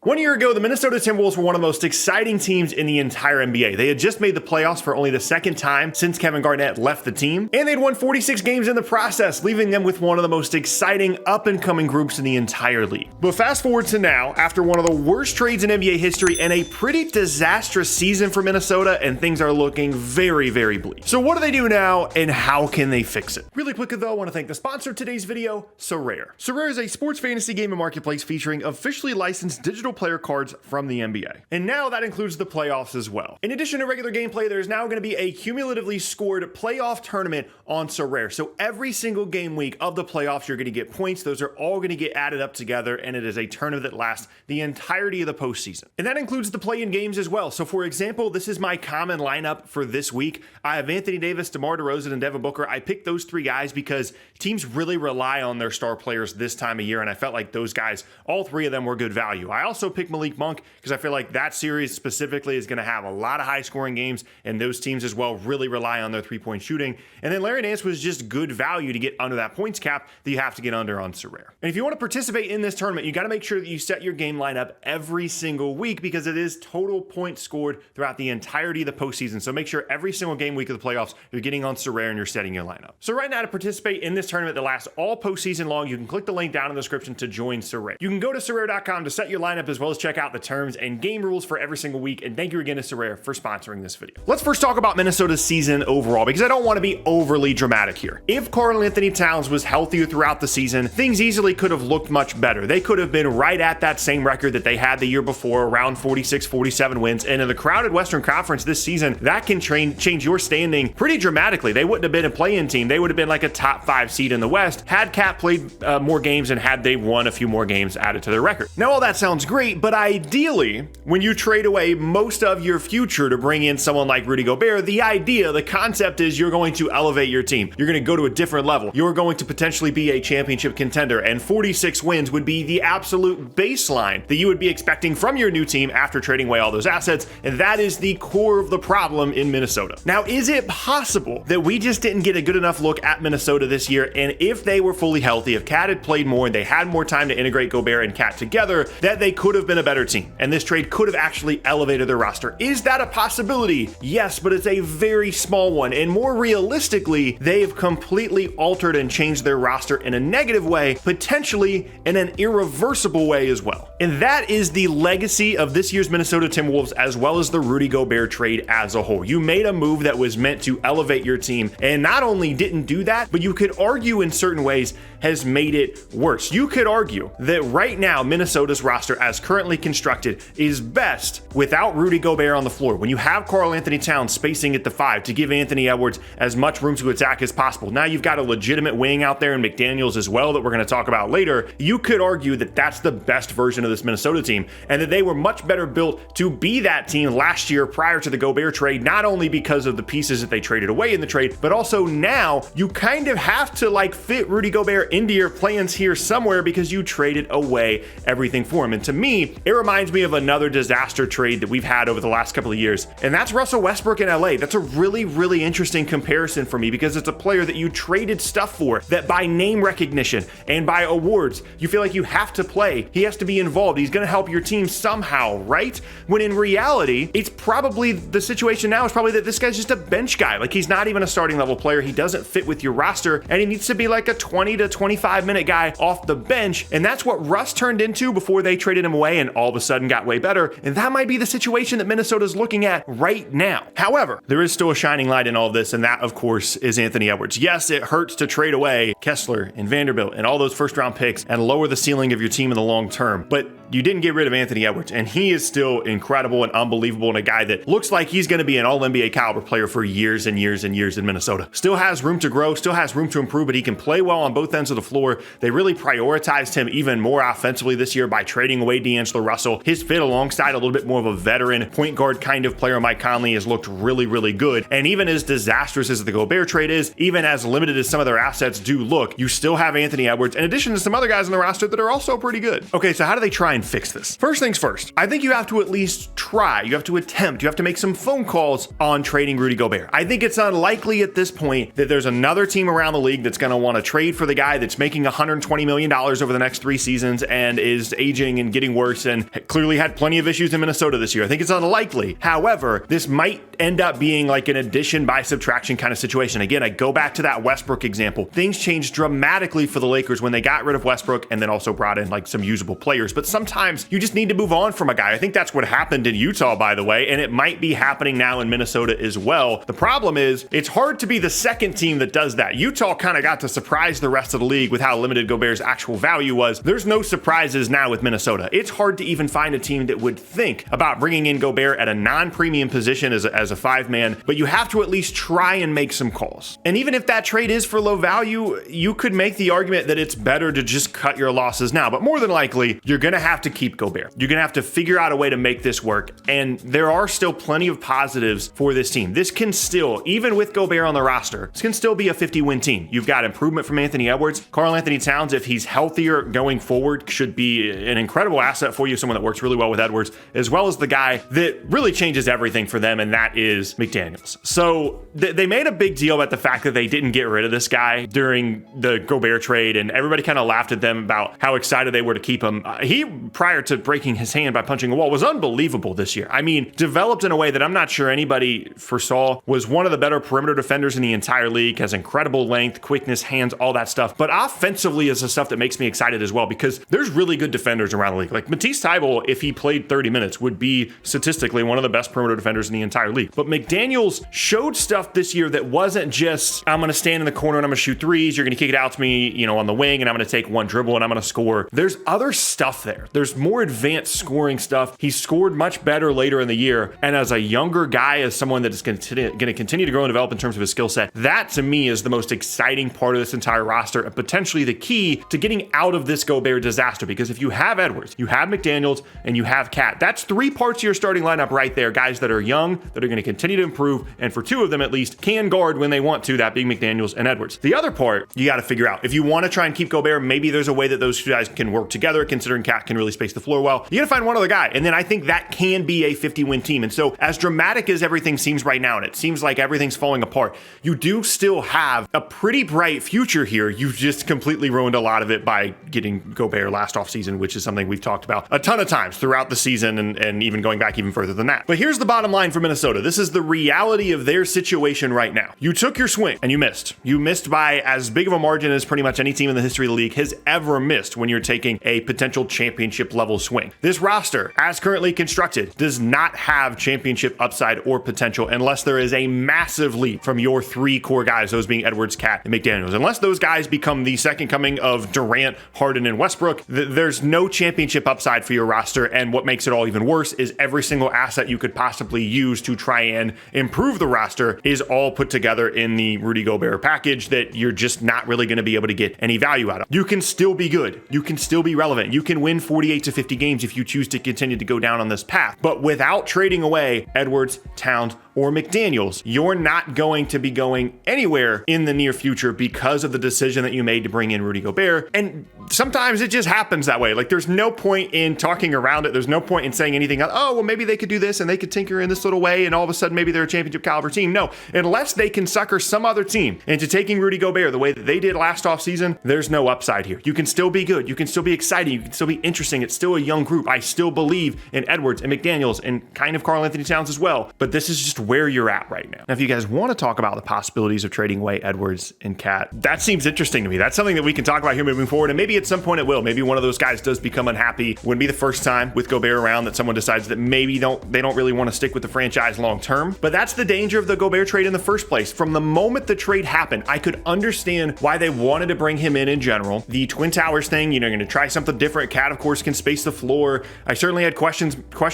1 year ago, the Minnesota Timberwolves were one of the most exciting teams in the entire NBA. They had just made the playoffs for only the second time since Kevin Garnett left the team, and they'd won 46 games in the process, leaving them with one of the most exciting up-and-coming groups in the entire league. But fast forward to now, after one of the worst trades in NBA history and a pretty disastrous season for Minnesota, and things are looking very, very bleak. So what do they do now, and how can they fix it? Really quickly though, I want to thank the sponsor of today's video, SoRare. SoRare is a sports fantasy game and marketplace featuring officially licensed digital player cards from the NBA. And now that includes the playoffs as well. In addition to regular gameplay, there's now going to be a cumulatively scored playoff tournament on SoRare. So every single game week of the playoffs, you're going to get points. Those are all going to get added up together, and it is a tournament that lasts the entirety of the postseason. And that includes the play-in games as well. So for example, this is my common lineup for this week. I have Anthony Davis, DeMar DeRozan, and Devin Booker. I picked those three guys because teams really rely on their star players this time of year, and I felt like those guys, all three of them, were good value. I also picked Malik Monk because I feel like that series specifically is going to have a lot of high-scoring games, and those teams as well really rely on their three-point shooting. And then Larry Nance was just good value to get under that points cap that you have to get under on SoRare. And if you want to participate in this tournament, you got to make sure that you set your game lineup every single week because it is total points scored throughout the entirety of the postseason. So make sure every single game week of the playoffs, you're getting on SoRare and you're setting your lineup. So right now, to participate in this tournament that lasts all postseason long, you can click the link down in the description to join SoRare. You can go to SoRare.com to set your lineup as well as check out the terms and game rules for every single week. And thank you again to SoRare for sponsoring this video. Let's first talk about Minnesota's season overall because I don't want to be overly dramatic here. If Karl-Anthony Towns was healthier throughout the season, things easily could have looked much better. They could have been right at that same record that they had the year before, around 46, 47 wins. And in the crowded Western Conference this season, that can change your standing pretty dramatically. They wouldn't have been a play-in team. They would have been like a top 5 seed in the West had Cat played more games and had they won a few more games added to their record. Now, all that sounds great, but ideally, when you trade away most of your future to bring in someone like Rudy Gobert, the concept is you're going to elevate your team. You're going to go to a different level. You're going to potentially be a championship contender, and 46 wins would be the absolute baseline that you would be expecting from your new team after trading away all those assets, and that is the core of the problem in Minnesota. Now, is it possible that we just didn't get a good enough look at Minnesota this year, and if they were fully healthy, if Cat had played more and they had more time to integrate Gobert and Cat together, that they could have been a better team, and this trade could have actually elevated their roster? Is that a possibility? Yes, but it's a very small one, and more realistically, they've completely altered and changed their roster in a negative way, potentially in an irreversible way as well. And that is the legacy of this year's Minnesota Timberwolves, as well as the Rudy Gobert trade as a whole. You made a move that was meant to elevate your team, and not only didn't do that, but you could argue in certain ways has made it worse. You could argue that right now, Minnesota's roster as currently constructed is best without Rudy Gobert on the floor. When you have Karl-Anthony Towns spacing at the 5 to give Anthony Edwards as much room to attack as possible. Now you've got a legitimate wing out there in McDaniels as well that we're going to talk about later. You could argue that that's the best version of this Minnesota team, and that they were much better built to be that team last year prior to the Gobert trade, not only because of the pieces that they traded away in the trade, but also now you kind of have to fit Rudy Gobert into your plans here somewhere because you traded away everything for him. And to me, it reminds me of another disaster trade that we've had over the last couple of years, and that's Russell Westbrook in LA. That's a really, really interesting comparison for me because it's a player that you traded stuff for, that by name recognition and by awards, you feel like you have to play. He has to be involved. He's going to help your team somehow, right? When in reality, it's probably the situation now is probably that this guy's just a bench guy. Like, he's not even a starting level player. He doesn't fit with your roster, and he needs to be like a 20 to 25 minute guy off the bench. And that's what Russ turned into before they traded him away and all of a sudden got way better. And that might be the situation that Minnesota's looking at right now. However, there is still a shining light in all of this, and that, of course, is Anthony Edwards. Yes, it hurts to trade away Kessler and Vanderbilt and all those first round picks and lower the ceiling of your team in the long term, but you didn't get rid of Anthony Edwards, and he is still incredible and unbelievable, and a guy that looks like he's going to be an all-NBA caliber player for years and years and years in Minnesota. Still has room to grow, still has room to improve, but he can play well on both ends of the floor. They really prioritized him even more offensively this year by trading away D'Angelo Russell. His fit alongside a little bit more of a veteran point guard kind of player, Mike Conley, has looked really, really good. And even as disastrous as the Gobert trade is, even as limited as some of their assets do look, you still have Anthony Edwards, in addition to some other guys on the roster that are also pretty good. Okay, so how do they try and fix this. First things first, I think you have to at least try. You have to attempt. You have to make some phone calls on trading Rudy Gobert. I think it's unlikely at this point that there's another team around the league that's going to want to trade for the guy that's making $120 million over the next 3 seasons and is aging and getting worse and clearly had plenty of issues in Minnesota this year. I think it's unlikely. However, this might end up being like an addition by subtraction kind of situation. Again, I go back to that Westbrook example. Things changed dramatically for the Lakers when they got rid of Westbrook and then also brought in like some usable players. But sometimes you just need to move on from a guy. I think that's what happened in Utah, by the way, and it might be happening now in Minnesota as well. The problem is it's hard to be the second team that does that. Utah kind of got to surprise the rest of the league with how limited Gobert's actual value was. There's no surprises now with Minnesota. It's hard to even find a team that would think about bringing in Gobert at a non-premium position as a 5-man, but you have to at least try and make some calls. And even if that trade is for low value, you could make the argument that it's better to just cut your losses now, but more than likely, you're going to have to keep Gobert. You're going to have to figure out a way to make this work, and there are still plenty of positives for this team. This can still, even with Gobert on the roster, this can still be a 50-win team. You've got improvement from Anthony Edwards. Karl Anthony Towns, if he's healthier going forward, should be an incredible asset for you, someone that works really well with Edwards, as well as the guy that really changes everything for them, and that is McDaniels. So they made a big deal about the fact that they didn't get rid of this guy during the Gobert trade, and everybody kind of laughed at them about how excited they were to keep him. He, prior to breaking his hand by punching a wall, was unbelievable this year. I mean, developed in a way that I'm not sure anybody foresaw, was one of the better perimeter defenders in the entire league, has incredible length, quickness, hands, all that stuff. But offensively is the stuff that makes me excited as well, because there's really good defenders around the league. Like Matisse Thybulle, if he played 30 minutes, would be statistically one of the best perimeter defenders in the entire league. But McDaniels showed stuff this year that wasn't just, I'm going to stand in the corner and I'm going to shoot threes, you're going to kick it out to me, on the wing, and I'm going to take one dribble and I'm going to score. There's other stuff there. There's more advanced scoring stuff. He scored much better later in the year. And as a younger guy, as someone that is going to continue to grow and develop in terms of his skill set, that to me is the most exciting part of this entire roster and potentially the key to getting out of this Gobert disaster. Because if you have Edwards, you have McDaniels, and you have Cat, that's 3 parts of your starting lineup right there. Guys that are young, that are going to continue to improve, and for 2 of them at least, can guard when they want to, that being McDaniels and Edwards. The other part, you got to figure out. If you want to try and keep Gobert, maybe there's a way that those 2 guys can work together, considering Cat can really space the floor well. You got to find one other guy, and then I think that can be a 50-win team. And so as dramatic as everything seems right now, and it seems like everything's falling apart, you do still have a pretty bright future here. You've just completely ruined a lot of it by getting Gobert last offseason, which is something we've talked about a ton of times throughout the season and even going back even further than that. But here's the bottom line for Minnesota. This is the reality of their situation right now. You took your swing and you missed. You missed by as big of a margin as pretty much any team in the history of the league has ever missed when you're taking a potential championship level swing. This roster, as currently constructed, does not have championship upside or potential unless there is a massive leap from your 3 core guys, those being Edwards, Cat, and McDaniels. Unless those guys become the second coming of Durant, Harden, and Westbrook, there's no championship upside for your roster. And what makes it all even worse is every single asset you could possibly use to try and improve the roster is all put together in the Rudy Gobert package that you're just not really going to be able to get any value out of. You can still be good. You can still be relevant. You can win 48 to 50 games if you choose to continue to go down on this path. But without trading away Edwards, Towns, or McDaniels, you're not going to be going anywhere in the near future because of the decision that you made to bring in Rudy Gobert. And sometimes it just happens that way. Like, there's no point in talking around it. There's no point in saying anything else. Oh, well, maybe they could do this and they could tinker in this little way and all of a sudden maybe they're a championship caliber team. No, unless they can sucker some other team into taking Rudy Gobert the way that they did last offseason, there's no upside here. You can still be good. You can still be exciting. You can still be interesting. It's still a young group. I still believe in Edwards and McDaniels and kind of Karl Anthony Towns as well. But this is just where you're at right now. Now, if you guys want to talk about the possibilities of trading away Edwards and Cat, that seems interesting to me. That's something that we can talk about here moving forward. And maybe at some point it will. Maybe one of those guys does become unhappy. Wouldn't be the first time with Gobert around that someone decides that maybe they don't really want to stick with the franchise long term. But that's the danger of the Gobert trade in the first place. From the moment the trade happened, I could understand why they wanted to bring him in general. The Twin Towers thing, you're going to try something different. Cat, of course, can space the floor. I certainly had question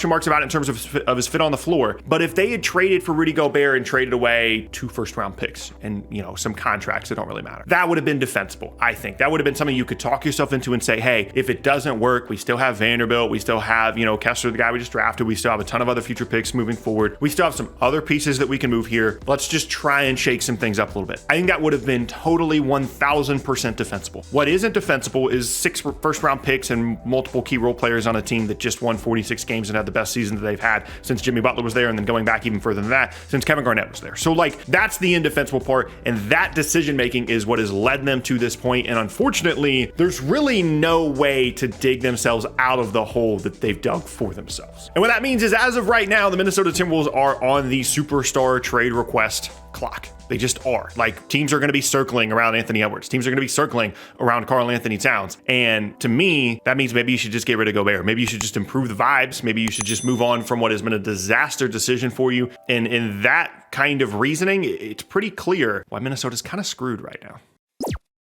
marks about it in terms of his fit on the floor. But if they had traded trade for Rudy Gobert and traded away 2 first-round picks and, you know, some contracts that don't really matter. That would have been defensible, I think. That would have been something you could talk yourself into and say, hey, if it doesn't work, we still have Vanderbilt, we still have, you know, Kessler, the guy we just drafted, we still have a ton of other future picks moving forward. We still have some other pieces that we can move here. Let's just try and shake some things up a little bit. I think that would have been totally 1000% defensible. What isn't defensible is 6 first-round picks and multiple key role players on a team that just won 46 games and had the best season that they've had since Jimmy Butler was there, and then going back even further than that, since Kevin Garnett was there. So like, that's the indefensible part, and that decision-making is what has led them to this point, and unfortunately, there's really no way to dig themselves out of the hole that they've dug for themselves. And what that means is, as of right now, the Minnesota Timberwolves are on the superstar trade request clock. They just are. Like, teams are going to be circling around Anthony Edwards. Teams are going to be circling around Karl Anthony Towns. And to me, that means maybe you should just get rid of Gobert. Maybe you should just improve the vibes. Maybe you should just move on from what has been a disaster decision for you. And in that kind of reasoning, it's pretty clear why Minnesota's kind of screwed right now.